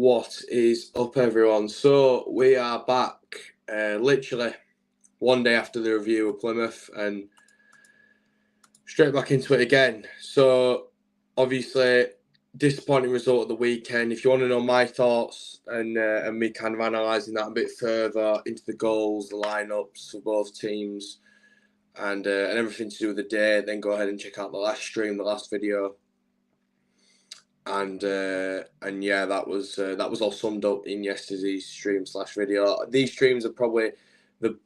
What is up, everyone? So we are back literally one day after the review of Plymouth and straight back into it again. So obviously disappointing result of the weekend. If you want to know my thoughts and me kind of analysing that a bit further into the goals, the lineups for both teams and everything to do with the day, then go ahead and check out the last stream, the last video. And yeah, that was all summed up in yesterday's stream/video. These streams are probably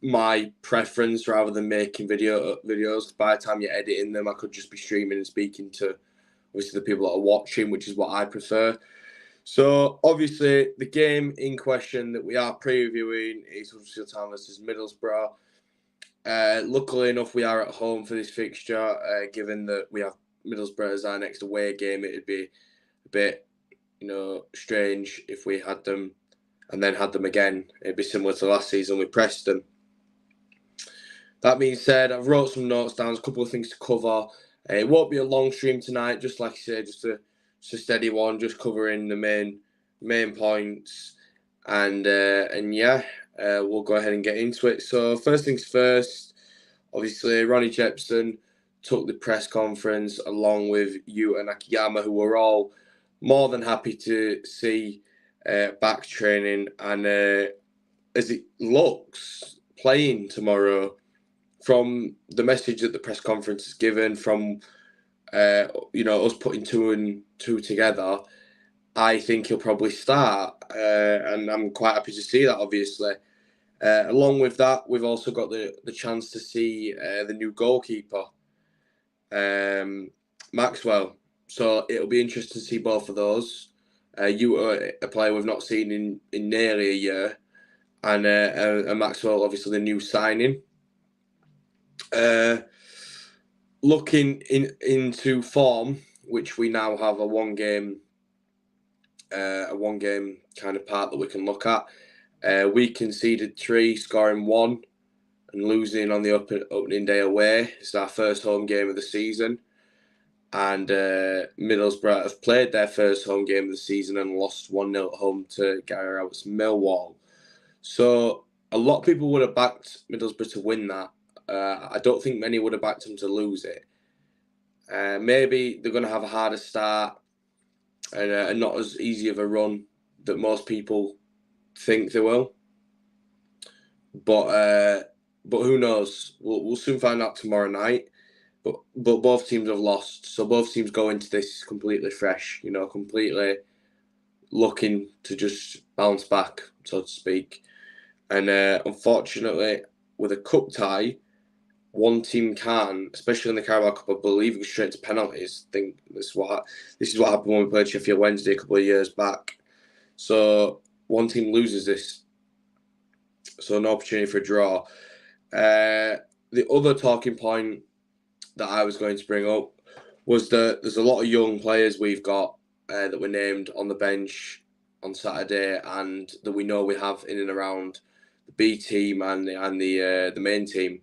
my preference rather than making videos. By the time you're editing them, I could just be streaming and speaking to obviously the people that are watching, which is what I prefer. So obviously the game in question that we are previewing is Huddersfield Town versus Middlesbrough. Luckily enough, we are at home for this fixture. Given that we have Middlesbrough as our next away game, it'd be a bit, strange if we had them and then had them again. It'd be similar to last season. We pressed them. That being said, I've wrote some notes down, a couple of things to cover. It won't be a long stream tonight, just like I said, just a steady one, just covering the main points. And yeah, we'll go ahead and get into it. So first things first, obviously Ronnie Jepson took the press conference along with Yu and Akiyama, who were all more than happy to see back training and as it looks, playing tomorrow. From the message that the press conference is given, from us putting two and two together, I think he'll probably start, and I'm quite happy to see that. Obviously, along with that, we've also got the chance to see the new goalkeeper, Maxwell. So it'll be interesting to see both of those. You are a player we've not seen in nearly a year, and Maxwell, obviously the new signing. Looking into form, which we now have a one game kind of part that we can look at. We conceded 3, scoring 1, and losing on the opening day away. It's our first home game of the season. And Middlesbrough have played their first home game of the season and lost 1-0 at home to Gary Rowett's Millwall. So a lot of people would have backed Middlesbrough to win that. I don't think many would have backed them to lose it. Maybe they're going to have a harder start and not as easy of a run that most people think they will. But who knows? We'll soon find out tomorrow night. But both teams have lost, so both teams go into this completely fresh. Completely looking to just bounce back, so to speak. And unfortunately, with a cup tie, one team can, especially in the Carabao Cup, I believe, go straight to penalties. I think this is what happened when we played Sheffield Wednesday a couple of years back. So one team loses this, so no opportunity for a draw. The other talking point that I was going to bring up was that there's a lot of young players we've got that were named on the bench on Saturday, and that we know we have in and around the B team and the main team.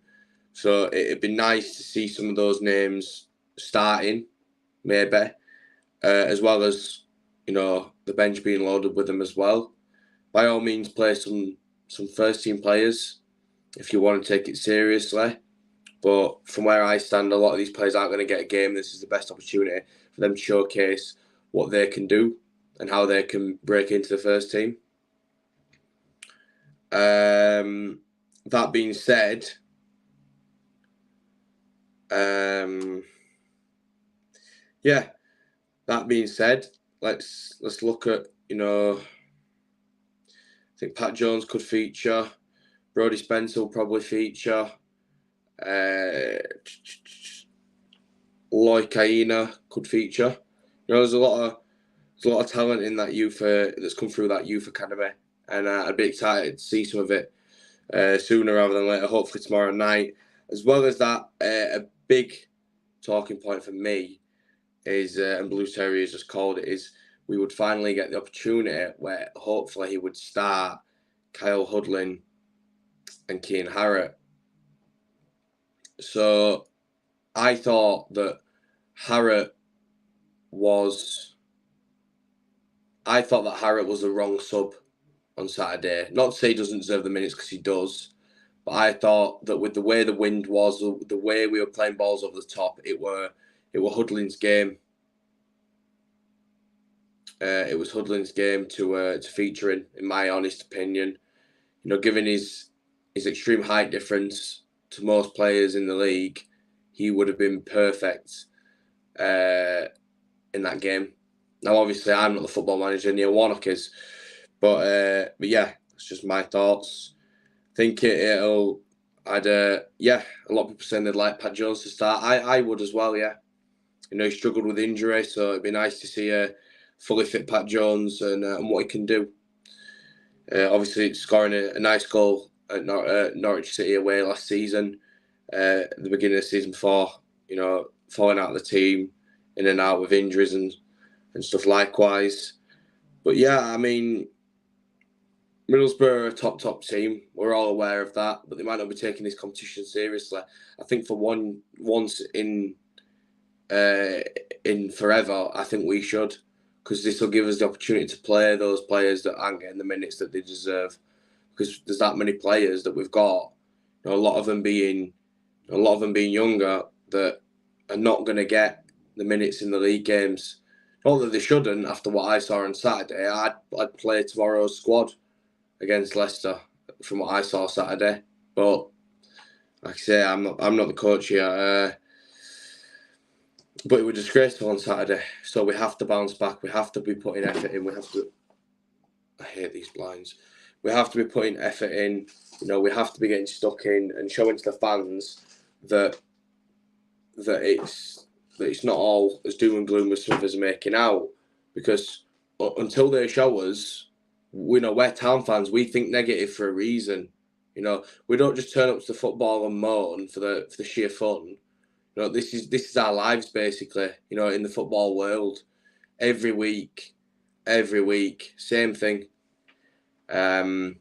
So it'd be nice to see some of those names starting, maybe, as well as the bench being loaded with them as well. By all means, play some first team players if you want to take it seriously. But from where I stand, a lot of these players aren't going to get a game. This is the best opportunity for them to showcase what they can do and how they can break into the first team. That being said, let's look at, I think Pat Jones could feature. Brodie Spencer will probably feature. Loy Kaina could feature. There's a lot of talent in that youth that's come through that youth academy, and I'd be excited to see some of it sooner rather than later. Hopefully tomorrow night. As well as that, a big talking point for me is, and Blue Terriers just called it, is we would finally get the opportunity where hopefully he would start Kyle Hudlin and Keane Harrott. So I thought that Harrott was I thought that Harrop was the wrong sub on Saturday. Not to say he doesn't deserve the minutes, because he does. But I thought that with the way the wind was, the way we were playing balls over the top, it were Hudling's game. It was Hudling's game to feature in my honest opinion. You know, given his extreme height difference to most players in the league, he would have been perfect in that game. Now, obviously, I'm not the football manager, Neil Warnock is, but yeah, it's just my thoughts. I think it'll. Yeah, a lot of people saying they'd like Pat Jones to start. I would as well, yeah. You know, he struggled with injury, so it'd be nice to see a fully fit Pat Jones and what he can do. Obviously, scoring a nice goal at Norwich City away last season, at the beginning of the season before, you know, falling out of the team, in and out with injuries and stuff likewise. But yeah, I mean, Middlesbrough are a top team. We're all aware of that, but they might not be taking this competition seriously. I think for once in forever, I think we should, because this will give us the opportunity to play those players that aren't getting the minutes that they deserve. Because there's that many players that we've got, you know, a lot of them being younger, that are not going to get the minutes in the league games. Not that they shouldn't. After what I saw on Saturday, I'd play tomorrow's squad against Leicester from what I saw Saturday. But like I say, I'm not the coach here. But it was disgraceful on Saturday, so we have to bounce back. We have to be putting effort in. I hate these blinds. We have to be putting effort in. You know, we have to be getting stuck in and showing to the fans that it's not all as doom and gloom as some of us are making out. Because until they show us, we know we're town fans. We think negative for a reason. You know, we don't just turn up to the football and moan for the sheer fun. You know, this is our lives basically. You know, in the football world, every week, same thing. And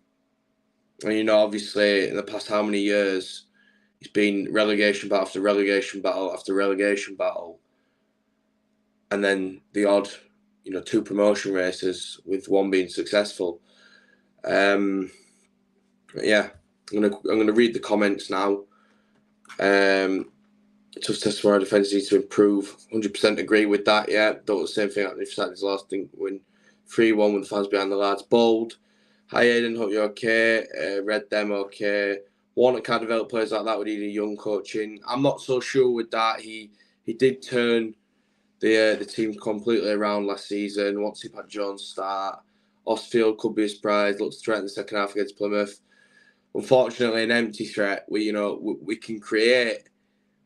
you know, obviously, in the past how many years, it's been relegation battle after relegation battle after relegation battle, and then the odd, you know, 2 promotion races with one being successful. Yeah, I'm gonna read the comments now. Just test where our defence needs to improve. 100% agree with that. Yeah, thought the same thing happened if Saturday's last thing win 3-1 with the fans behind the lads. Bold. Hi Aiden, hope you're okay. Read them okay. Warnock can't develop players like that. We need a young coaching. I'm not so sure with that. He did turn the team completely around last season. Once he had Jones start, Huddersfield could be a surprise. Looks to threat in the second half against Plymouth. Unfortunately, an empty threat. We can create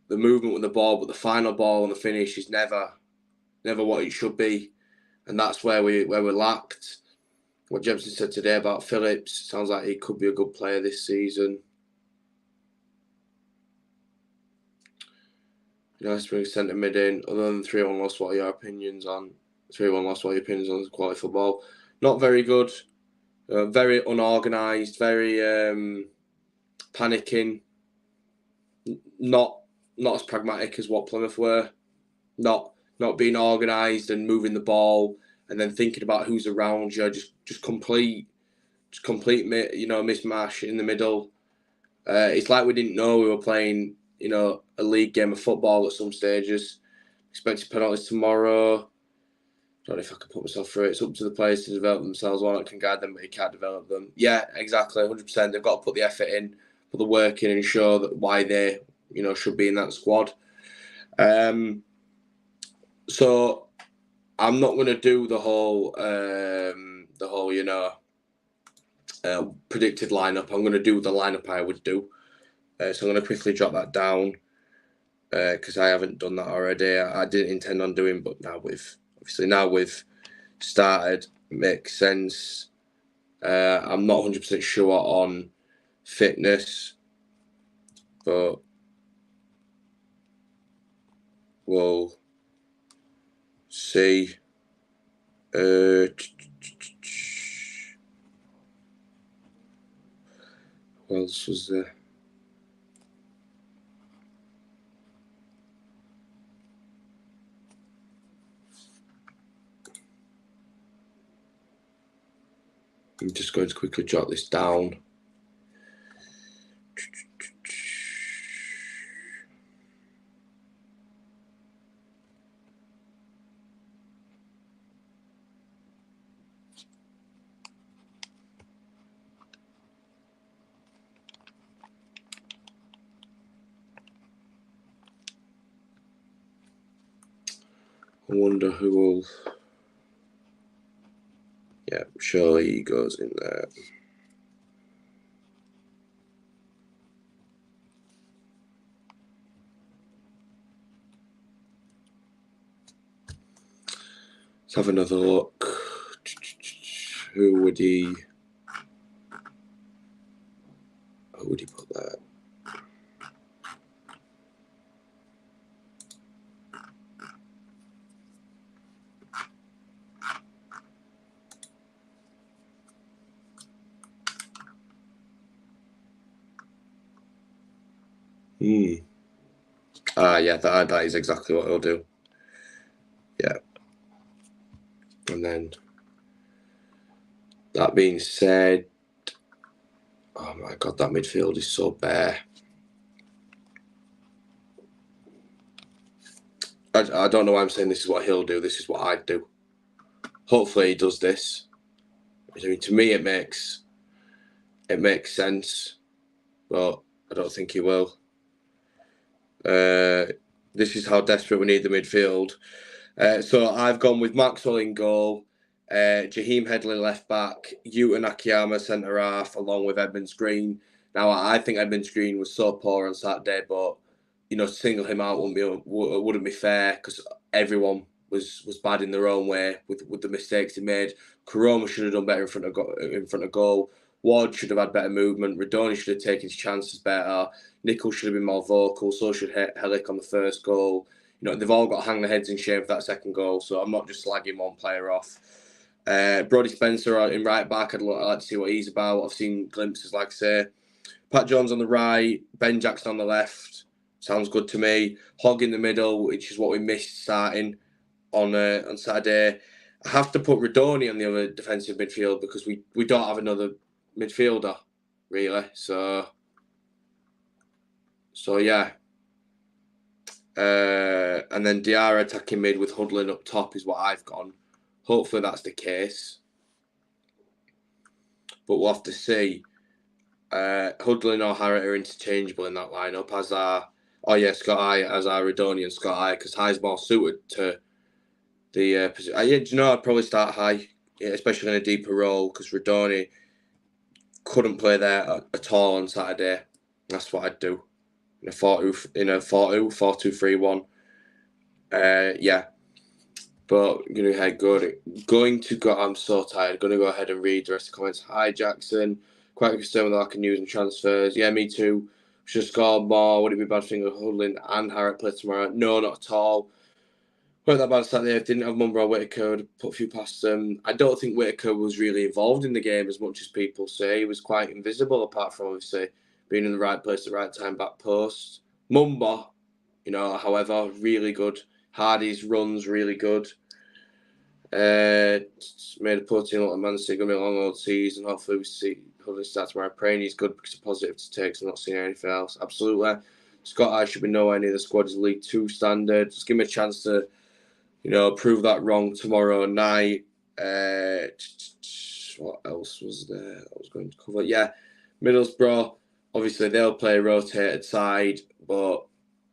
the movement with the ball, but the final ball and the finish is never what it should be, and that's where we're lacked. What Jemson said today about Phillips, sounds like he could be a good player this season. Nice to bring centre mid in. Other than 3-1 loss, what are your opinions on 3-1 loss? What are your opinions on quality football? Not very good. Very unorganised. Very panicking. Not as pragmatic as what Plymouth were. Not being organised and moving the ball, and then thinking about who's around you. Just complete, you know, mismatch in the middle. It's like we didn't know we were playing, you know, a league game of football at some stages. Expected penalties tomorrow. Don't know if I can put myself through it. It's up to the players to develop themselves. One can guide them, but he can't develop them. Yeah, exactly, 100%. They've got to put the effort in, put the work in, and show that why they, you know, should be in that squad. So I'm not going to do the whole, you know, predicted lineup. I'm going to do the lineup I would do. So I'm going to quickly jot that down because I haven't done that already. I didn't intend on doing, but now we've started, it makes sense. I'm not 100% sure on fitness, but we'll see. What else was there? I'm just going to quickly jot this down. I wonder who will... Yeah, surely he goes in there. Let's have another look. Who would he put there? Yeah, that is exactly what he'll do. Yeah. And then, that being said, oh my God, that midfield is so bare. I don't know why I'm saying this is what he'll do. This is what I'd do. Hopefully he does this. I mean, to me, it makes sense, but I don't think he will. This is how desperate we need the midfield. So I've gone with Maxwell in goal, Jaheim Headley left back, Yuta Nakayama centre half, along with Edmonds Green. Now I think Edmonds Green was so poor on Saturday, but to single him out wouldn't be fair because everyone was bad in their own way with the mistakes he made. Koroma should have done better in front of goal. Ward should have had better movement. Radoni should have taken his chances better. Nichols should have been more vocal. So should Helic on the first goal. They've all got to hang their heads in shame for that second goal. So I'm not just slagging one player off. Brody Spencer in right back. I'd like to see what he's about. I've seen glimpses, like I say. Pat Jones on the right. Ben Jackson on the left. Sounds good to me. Hogg in the middle, which is what we missed starting on Saturday. I have to put Radoni on the other defensive midfield because we don't have another midfielder, really. So yeah. And then Diarra attacking mid with Hudlin up top is what I've gone. Hopefully that's the case. But we'll have to see. Hudlin or Harrett are interchangeable in that lineup, as are Scott High, as are Radoni and Scott High, because High's more suited to the position. I'd probably start High, especially in a deeper role, because Radoni couldn't play there at all on Saturday. That's what I'd do. In a 4-2-3-1. Yeah. But I'm so tired. Going to go ahead and read the rest of the comments. Hi, Jackson. Quite concerned with the lack of news and transfers. Yeah, me too. Should have scored more. Would it be a bad thing if Hudlin and Harrett play tomorrow? No, not at all. Weren't that bad Saturday. If didn't have Mumba or Whittaker, I'd put a few past them. I don't think Whittaker was really involved in the game as much as people say. He was quite invisible, apart from obviously being in the right place at the right time, back post. Mumba, however, really good. Hardy's runs really good. Made a poor team like Man City. Going to be a long old season. Hopefully we see Hudlin start tomorrow. Praying he's good because it's positive to take. So I'm not seeing anything else. Absolutely. Scott I should be nowhere near the squad as League 2 standard. Just give me a chance to, prove that wrong tomorrow night. What else was there I was going to cover? Yeah, Middlesbrough. Obviously they'll play a rotated side, but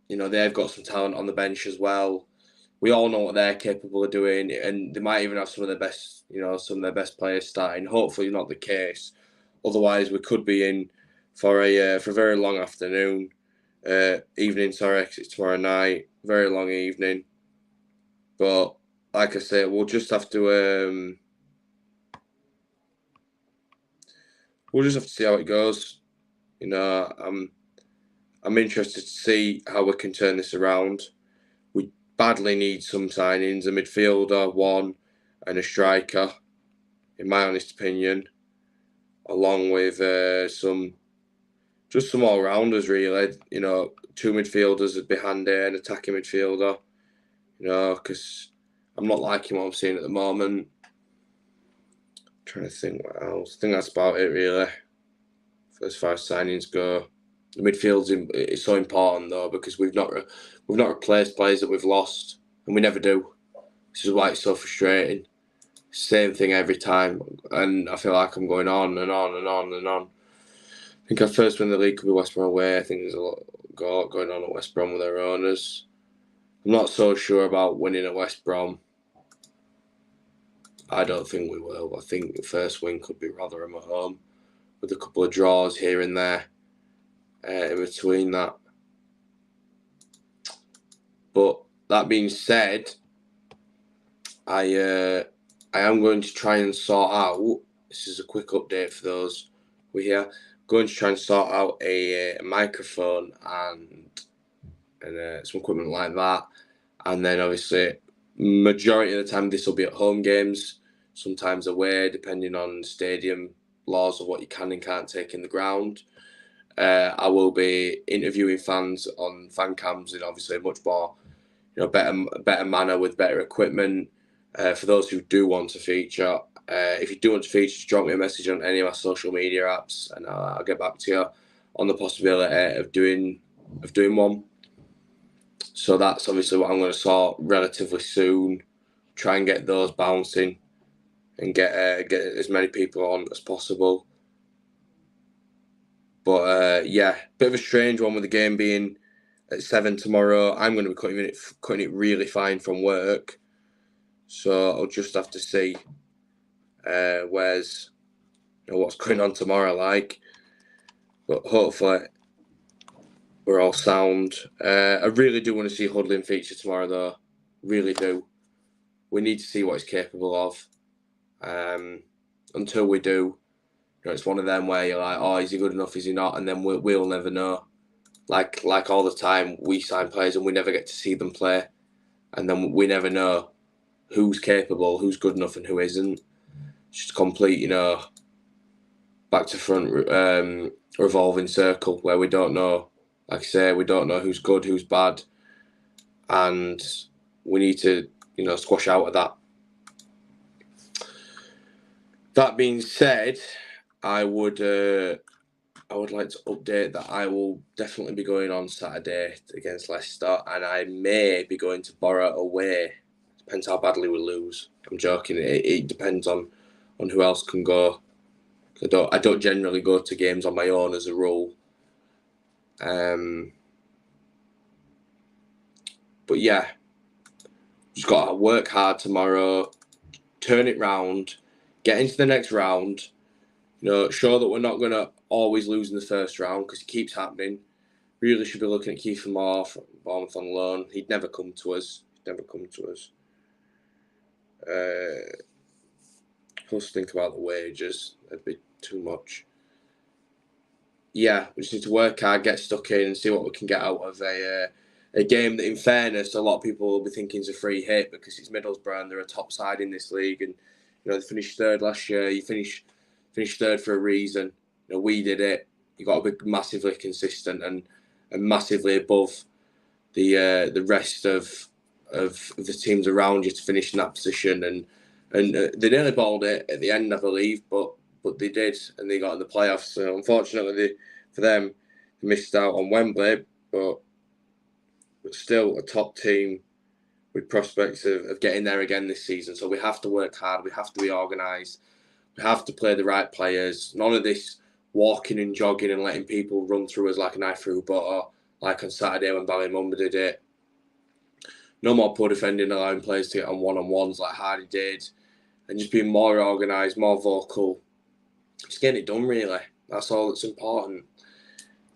they've got some talent on the bench as well. We all know what they're capable of doing, and they might even have some of their best players starting. Hopefully, not the case. Otherwise, we could be in for a very long afternoon, evening. Sorry, 'cause it's tomorrow night. Very long evening. But like I say, we'll just have to see how it goes. I'm interested to see how we can turn this around. We badly need some signings, a midfielder, one, and a striker, in my honest opinion, along with some all-rounders, really. 2 midfielders behind an attacking midfielder, because I'm not liking what I'm seeing at the moment. Trying to think what else. I think that's about it really. As far as signings go, the midfield's is so important though, because we've not replaced players that we've lost, and we never do. This is why it's so frustrating. Same thing every time, and I feel like I'm going on and on and on and on. I think our first win in the league could be West Brom away. I think there's a lot going on at West Brom with their owners. I'm not so sure about winning at West Brom. I don't think we will. I think the first win could be Rotherham at home, with a couple of draws here and there in between that. But that being said, I am going to try and sort out. This is a quick update for those who are here. Going to try and sort out a microphone and some equipment like that, and then obviously majority of the time this will be at home games, sometimes away, depending on stadium laws of what you can and can't take in the ground. I will be interviewing fans on fan cams in obviously a much more, better manner with better equipment. For those who do want to feature, if you do want to feature, just drop me a message on any of our social media apps, and I'll get back to you on the possibility of doing one. So that's obviously what I'm going to sort relatively soon. Try and get those bouncing, and get as many people on as possible. But bit of a strange one with the game being at 7 tomorrow. I'm going to be cutting it really fine from work, so I'll just have to see what's going on tomorrow like. But hopefully we're all sound. I really do want to see Hudlin feature tomorrow, though. Really do. We need to see what he's capable of. Until we do, it's one of them where you're like, oh, is he good enough? Is he not? And then we'll never know. Like all the time, we sign players and we never get to see them play, and then we never know who's capable, who's good enough, and who isn't. It's just a complete, back to front revolving circle where we don't know. Like I say, we don't know who's good, who's bad, and we need to, squash out of that. That being said, I would like to update that I will definitely be going on Saturday against Leicester, and I may be going to Borough away. Depends how badly we lose. I'm joking. It depends on who else can go. I don't generally go to games on my own as a rule. But yeah, just got to work hard tomorrow, turn it round, get into the next round. Show that we're not going to always lose in the first round, because it keeps happening. Really should be looking at Kiefer Moore from Bournemouth on loan. He'd never come to us. Plus, think about the wages. That'd be too much. Yeah, we just need to work hard, get stuck in, and see what we can get out of a game that, in fairness, a lot of people will be thinking is a free hit because it's Middlesbrough and they're a top side in this league. And they finished third last year. You finish third for a reason. We did it. You got to be massively consistent and massively above the rest of the teams around you to finish in that position. And they nearly balled it at the end, I believe, but they did, and they got in the playoffs. So unfortunately for them, they missed out on Wembley, but still a top team with prospects of getting there again this season. So we have to work hard. We have to be organised. We have to play the right players. None of this walking and jogging and letting people run through us like a knife through butter, like on Saturday when Ballymumba did it. No more poor defending, allowing players to get on one-on-ones like Hardy did, and just being more organised, more vocal. Just getting it done, really. That's all that's important.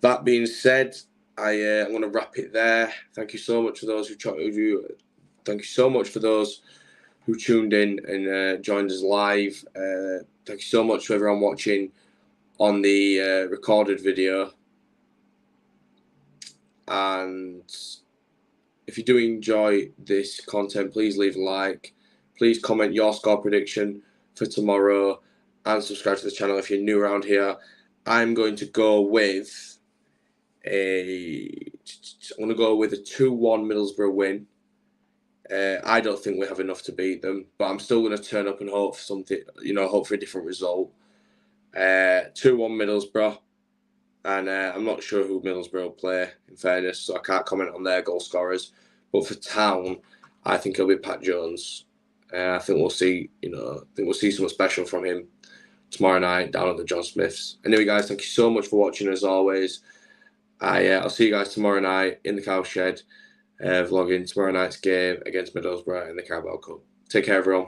That being said, I'm going to wrap it there. Thank you so much for those who Thank you so much for those who tuned in and joined us live. Thank you so much to everyone watching on the recorded video. And if you do enjoy this content, please leave a like. Please comment your score prediction for tomorrow and subscribe to the channel if you're new around here. I'm going to go with a 2-1 Middlesbrough win. I don't think we have enough to beat them, but I'm still going to turn up and hope for something, hope for a different result. 2-1 Middlesbrough, and I'm not sure who Middlesbrough play, in fairness, so I can't comment on their goal scorers. But for Town, I think it'll be Pat Jones. I think we'll see, something special from him tomorrow night down at the John Smiths. Anyway, guys, thank you so much for watching as always. I'll see you guys tomorrow night in the Cowshed, vlogging tomorrow night's game against Middlesbrough in the Carabao Cup. Take care, everyone.